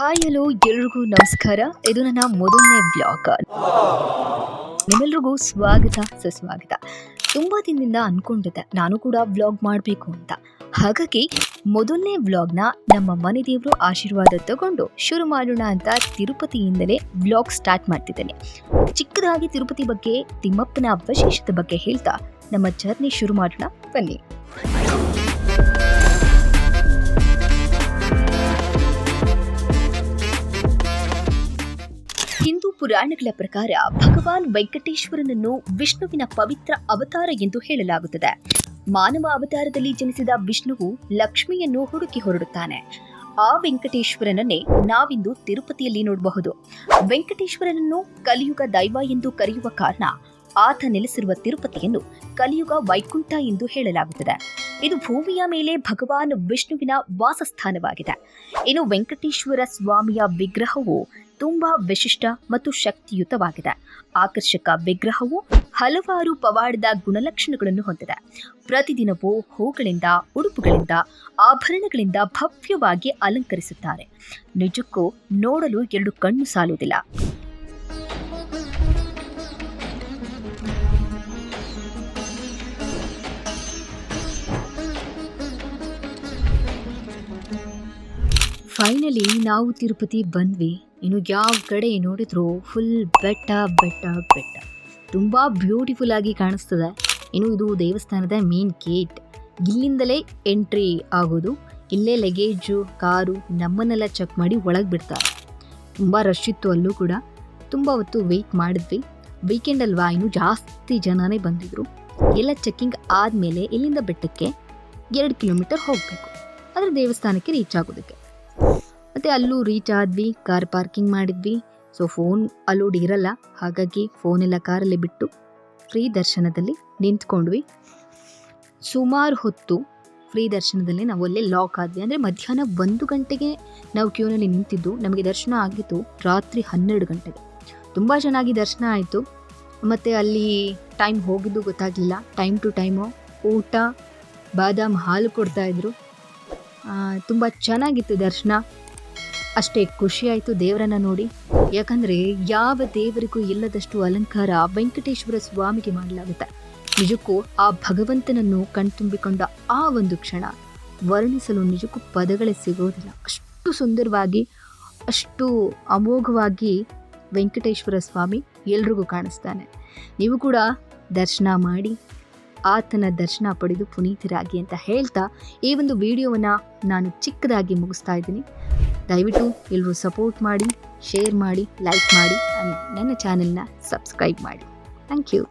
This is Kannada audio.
ಹಾಯ್ ಹಲೋ ಎಲ್ರಿಗೂ ನಮಸ್ಕಾರ. ಇದು ನನ್ನ ಮೊದಲನೇ ವ್ಲಾಗ್. ನಿಮ್ಮೆಲ್ರಿಗೂ ಸ್ವಾಗತ ಸುಸ್ವಾಗತ. ತುಂಬ ದಿನದಿಂದ ಅನ್ಕೊಂಡಿದ್ದೆ ನಾನು ಕೂಡ ವ್ಲಾಗ್ ಮಾಡಬೇಕು ಅಂತ. ಹಾಗಾಗಿ ಮೊದಲನೇ ವ್ಲಾಗ್ನ ನಮ್ಮ ಮನೆ ದೇವರು ಆಶೀರ್ವಾದ ತಗೊಂಡು ಶುರು ಮಾಡೋಣ ಅಂತ ತಿರುಪತಿಯಿಂದಲೇ ವ್ಲಾಗ್ ಸ್ಟಾರ್ಟ್ ಮಾಡ್ತಿದ್ದೇನೆ. ಚಿಕ್ಕದಾಗಿ ತಿರುಪತಿ ಬಗ್ಗೆ, ತಿಮ್ಮಪ್ಪನ ವಿಶೇಷತೆ ಬಗ್ಗೆ ಹೇಳ್ತಾ ನಮ್ಮ ಜರ್ನಿ ಶುರು ಮಾಡೋಣ ಬನ್ನಿ. ಹಿಂದೂ ಪುರಾಣಗಳ ಪ್ರಕಾರ ಭಗವಾನ್ ವೆಂಕಟೇಶ್ವರನನ್ನು ವಿಷ್ಣುವಿನ ಪವಿತ್ರ ಅವತಾರ ಎಂದು ಹೇಳಲಾಗುತ್ತದೆ. ಮಾನವ ಅವತಾರದಲ್ಲಿ ಜನಿಸಿದ ವಿಷ್ಣುವು ಲಕ್ಷ್ಮಿಯನ್ನು ಹುಡುಕಿ ಹೊರಡುತ್ತಾನೆ. ಆ ವೆಂಕಟೇಶ್ವರನನ್ನೇ ನಾವಿಂದು ತಿರುಪತಿಯಲ್ಲಿ ನೋಡಬಹುದು. ವೆಂಕಟೇಶ್ವರನನ್ನು ಕಲಿಯುಗ ದೈವ ಎಂದು ಕರೆಯುವ ಕಾರಣ ಆತ ನೆಲೆಸಿರುವ ತಿರುಪತಿಯನ್ನು ಕಲಿಯುಗ ವೈಕುಂಠ ಎಂದು ಹೇಳಲಾಗುತ್ತದೆ. ಇದು ಭೂಮಿಯ ಮೇಲೆ ಭಗವಾನ್ ವಿಷ್ಣುವಿನ ವಾಸಸ್ಥಾನವಾಗಿದೆ. ಇನ್ನು ವೆಂಕಟೇಶ್ವರ ಸ್ವಾಮಿಯ ವಿಗ್ರಹವು ತುಂಬಾ ವಿಶಿಷ್ಟ ಮತ್ತು ಶಕ್ತಿಯುತವಾಗಿದೆ. ಆಕರ್ಷಕ ವಿಗ್ರಹವು ಹಲವಾರು ಪವಾಡದ ಗುಣಲಕ್ಷಣಗಳನ್ನು ಹೊಂದಿದೆ. ಪ್ರತಿದಿನವೂ ಹೂಗಳಿಂದ, ಉಡುಪುಗಳಿಂದ, ಆಭರಣಗಳಿಂದ ಭವ್ಯವಾಗಿ ಅಲಂಕರಿಸುತ್ತಾರೆ. ನಿಜಕ್ಕೂ ನೋಡಲು ಎರಡು ಕಣ್ಣು ಸಾಲುವುದಿಲ್ಲ. ಫೈನಲಿ ನಾವು ತಿರುಪತಿ ಬಂದ್ವಿ. ಇನ್ನು ಯಾವ ಕಡೆ ನೋಡಿದ್ರು ಫುಲ್ ಬೆಟ್ಟ ಬೆಟ್ಟ ಬೆಟ್ಟ, ತುಂಬ ಬ್ಯೂಟಿಫುಲ್ ಆಗಿ ಕಾಣಿಸ್ತದೆ. ಇನ್ನು ಇದು ದೇವಸ್ಥಾನದ ಮೇನ್ ಗೇಟ್. ಇಲ್ಲಿಂದಲೇ ಎಂಟ್ರಿ ಆಗೋದು. ಇಲ್ಲೇ ಲಗೇಜು, ಕಾರು ನಮ್ಮನ್ನೆಲ್ಲ ಚೆಕ್ ಮಾಡಿ ಒಳಗೆ ಬಿಡ್ತಾರೆ. ತುಂಬ ರಶ್ ಇತ್ತು ಅಲ್ಲೂ ಕೂಡ. ತುಂಬ ಹೊತ್ತು ವೆಯ್ಟ್ ಮಾಡಿದ್ವಿ. ವೀಕೆಂಡ್ ಅಲ್ವಾ, ಇನ್ನು ಜಾಸ್ತಿ ಜನನೇ ಬಂದಿದ್ರು. ಎಲ್ಲ ಚೆಕ್ಕಿಂಗ್ ಆದಮೇಲೆ ಇಲ್ಲಿಂದ ಬೆಟ್ಟಕ್ಕೆ 2 ಕಿಲೋಮೀಟರ್ ಹೋಗಬೇಕು, ಆದರೆ ದೇವಸ್ಥಾನಕ್ಕೆ ರೀಚ್ ಆಗೋದಕ್ಕೆ. ಮತ್ತು ಅಲ್ಲೂ ರೀಚ್ ಆದ್ವಿ. ಕಾರ್ ಪಾರ್ಕಿಂಗ್ ಮಾಡಿದ್ವಿ. ಸೊ ಫೋನ್ ಅಲೋಡ್ ಇರಲ್ಲ, ಹಾಗಾಗಿ ಫೋನೆಲ್ಲ ಕಾರಲ್ಲೇ ಬಿಟ್ಟು ಫ್ರೀ ದರ್ಶನದಲ್ಲಿ ನಿಂತ್ಕೊಂಡ್ವಿ. ಸುಮಾರು ಹೊತ್ತು ಫ್ರೀ ದರ್ಶನದಲ್ಲಿ ನಾವು ಅಲ್ಲೇ ಲಾಕ್ ಆದ್ವಿ. ಅಂದರೆ ಮಧ್ಯಾಹ್ನ 1 ಗಂಟೆಗೆ ನಾವು ಕ್ಯೂನಲ್ಲಿ ನಿಂತಿದ್ದು. ನಮಗೆ ದರ್ಶನ ಆಗಿತ್ತು ರಾತ್ರಿ 12 ಗಂಟೆಗೆ. ತುಂಬ ಚೆನ್ನಾಗಿ ದರ್ಶನ ಆಯಿತು. ಮತ್ತು ಅಲ್ಲಿ ಟೈಮ್ ಹೋಗಿದ್ದು ಗೊತ್ತಾಗಲಿಲ್ಲ. ಟೈಮ್ ಟು ಟೈಮು ಊಟ, ಬಾದಾಮ್ ಹಾಲು ಕೊಡ್ತಾಯಿದ್ರು. ತುಂಬ ಚೆನ್ನಾಗಿತ್ತು ದರ್ಶನ. ಅಷ್ಟೇ ಖುಷಿ ಆಯಿತು ದೇವರನ್ನು ನೋಡಿ. ಯಾಕಂದರೆ ಯಾವ ದೇವರಿಗೂ ಇಲ್ಲದಷ್ಟು ಅಲಂಕಾರ ವೆಂಕಟೇಶ್ವರ ಸ್ವಾಮಿಗೆ ಮಾಡಲಾಗುತ್ತೆ. ನಿಜಕ್ಕೂ ಆ ಭಗವಂತನನ್ನು ಕಣ್ತುಂಬಿಕೊಂಡ ಆ ಒಂದು ಕ್ಷಣ ವರ್ಣಿಸಲು ನಿಜಕ್ಕೂ ಪದಗಳೇ ಸಿಗೋದಿಲ್ಲ. ಅಷ್ಟು ಸುಂದರವಾಗಿ, ಅಷ್ಟು ಅಮೋಘವಾಗಿ ವೆಂಕಟೇಶ್ವರ ಸ್ವಾಮಿ ಎಲ್ರಿಗೂ ಕಾಣಿಸ್ತಾನೆ. ನೀವು ಕೂಡ ದರ್ಶನ ಮಾಡಿ, ಆತನ ದರ್ಶನ ಪಡೆದು ಪುನೀತರಾಗಿ ಅಂತ ಹೇಳ್ತಾ ಈ ಒಂದು ವಿಡಿಯೋವನ್ನು ನಾನು ಚಿಕ್ಕದಾಗಿ ಮುಗಿಸ್ತಾ ಇದ್ದೀನಿ. ದಯವಿಟ್ಟು ಎಲ್ಲರೂ ಸಪೋರ್ಟ್ ಮಾಡಿ, ಶೇರ್ ಮಾಡಿ, ಲೈಕ್ ಮಾಡಿ, ನನ್ನ ಚಾನೆಲ್ನ ಸಬ್ಸ್ಕ್ರೈಬ್ ಮಾಡಿ. Thank you.